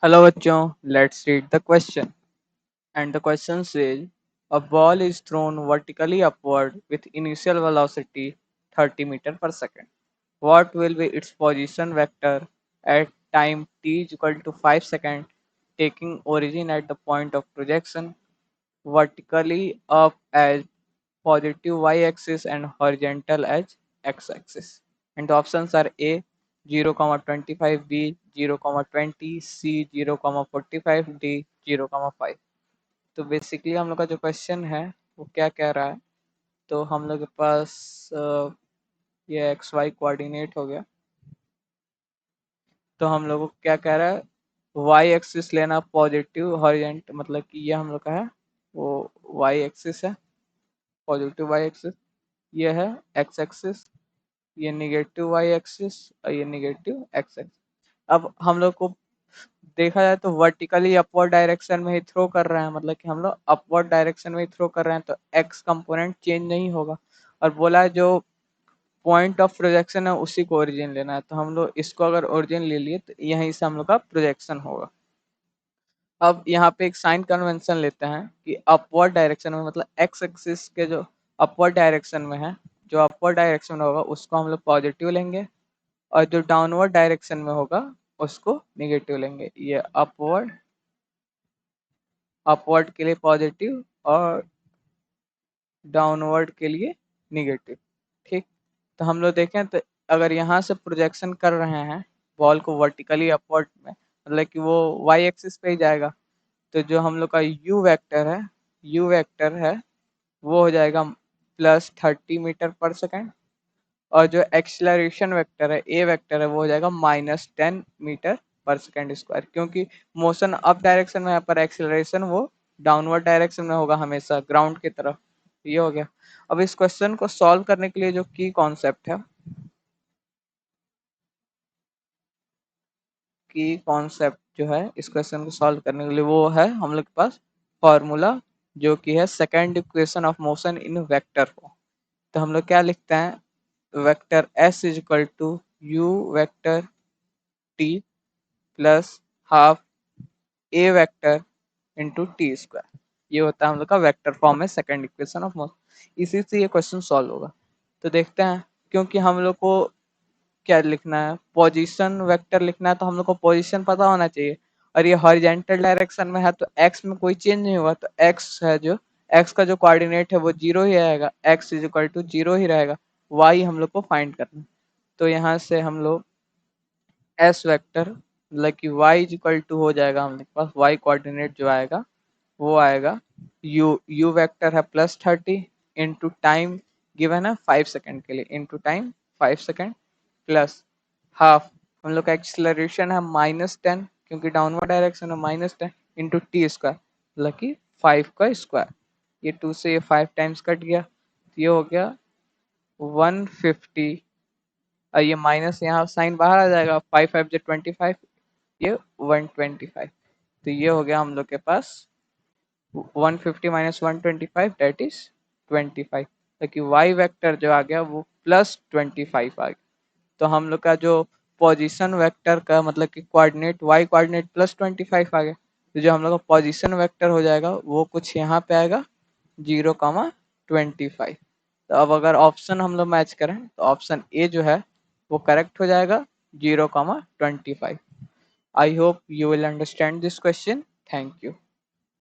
Hello बच्चों, let's read the question. And the question says, a ball is thrown vertically upward with initial velocity 30 meter per second. What will be its position vector at time t is equal to 5 seconds, taking origin at the point of projection vertically up as positive y-axis and horizontal as x-axis. And the options are A 0,25, B 0,20, C 0,45, D 0,5. तो basically हम लोग का जो question है वो क्या कह रहा है, तो हम लोग के पास ये एक्स वाई कोऑर्डिनेट हो गया। तो हम लोग को क्या कह रहा है, वाई एक्सिस लेना पॉजिटिव हॉरिजेंट, मतलब कि ये हम लोग का है वो वाई एक्सिस है, पॉजिटिव वाई एक्सिस। ये है एक्स एक्सिस, ये निगेटिव वाई एक्सिस और ये निगेटिव एक्स एक्सिस। अब हम लोग को देखा जाए तो वर्टिकली अपवर्ड डायरेक्शन में ही थ्रो कर रहे हैं, मतलब कि हम लोग अपवर्ड डायरेक्शन में ही थ्रो कर रहे हैं, तो एक्स कंपोनेंट चेंज नहीं होगा। और बोला है जो पॉइंट ऑफ प्रोजेक्शन है उसी को ओरिजिन लेना है, तो हम लोग इसको अगर ओरिजिन ले लिए तो यहीं से हम लोग का प्रोजेक्शन होगा। अब यहाँ पे एक साइन कन्वेंशन लेते हैं कि अपवर्ड डायरेक्शन में, मतलब एक्स एक्सिस के जो अपवर्ड डायरेक्शन में है, जो अपवर्ड डायरेक्शन में होगा उसको हम लोग पॉजिटिव लेंगे, और जो डाउनवर्ड डायरेक्शन में होगा उसको नेगेटिव लेंगे। ये अपवर्ड, अपवर्ड के लिए पॉजिटिव और डाउनवर्ड के लिए नेगेटिव। ठीक, तो हम लोग देखें तो अगर यहाँ से प्रोजेक्शन कर रहे हैं बॉल को वर्टिकली अपवर्ड में, मतलब कि वो वाई एक्सिस पे ही जाएगा, तो जो हम लोग का यू वेक्टर है, यू वेक्टर है वो हो जाएगा +30 मीटर पर सेकेंड, और जो एक्सेलरेशन वेक्टर है ए वेक्टर है वो हो जाएगा -10 मीटर पर सेकेंड स्क्वायर, क्योंकि मोशन अप डायरेक्शन में है पर एक्सेलरेशन वो डाउनवर्ड डायरेक्शन में होगा हमेशा ग्राउंड की तरफ। ये हो गया। अब इस क्वेश्चन को सॉल्व करने के लिए जो की कॉन्सेप्ट है, की कॉन्सेप्ट जो है इस क्वेश्चन को सॉल्व करने के लिए वो है हम लोग के पास फॉर्मूला, जो कि है second equation of motion in vector form. तो हम लोग क्या लिखते हैं, vector S is equal to U vector T plus half A vector into T square. ये होता है हम लोग का वेक्टर फॉर्म में सेकेंड इक्वेशन ऑफ मोशन। इसी से ये क्वेश्चन सॉल्व होगा। तो देखते हैं, क्योंकि हम लोग को क्या लिखना है, पोजीशन वेक्टर लिखना है, तो हम लोग को पोजीशन पता होना चाहिए। और ये हॉरिजेंटल डायरेक्शन में है तो एक्स में कोई चेंज नहीं हुआ, तो एक्स है जो एक्स का जो कोऑर्डिनेट है वो जीरो ही आएगा, X is equal to zero ही रहेगा। वाई हम लोग को फाइंड करना है, तो यहाँ से हम लोग एस वेक्टर मतलब कि वाई इज इक्वल टू हो जाएगा, हम लोग के पास वाई कोऑर्डिनेट जो आएगा वो आएगा यू वेक्टर है +30 इंटू टाइम गिवन है 5 सेकेंड के लिए, into time 5 second plus half, हम लोग का एक्सलरेशन है -10 क्योंकि डाउनवर्ड डायरेक्शन है -10 इंटू टी स्क्वायर, मतलब कि 5 का स्क्वायर। ये 2 से ये 5 टाइम्स कट गया, तो ये हो गया 150, और ये माइनस यहाँ साइन बाहर आ जाएगा, 5 5 जो 25, ये 125। तो ये हो गया हम लोग के पास 150 माइनस 125 डेट इज 25, ताकि वाई वेक्टर जो आ गया वो +25 आ गया। तो हम लोग का जो पोजीशन वेक्टर का मतलब कि कोऑर्डिनेट वाई कोऑर्डिनेट +25 आ गया, तो जो हम लोग का पोजीशन वेक्टर हो जाएगा वो कुछ यहाँ पे आएगा 0,25। तो अब अगर ऑप्शन हम लोग मैच करें तो ऑप्शन ए जो है वो करेक्ट हो जाएगा 0,25। I hope you will understand this question. Thank you.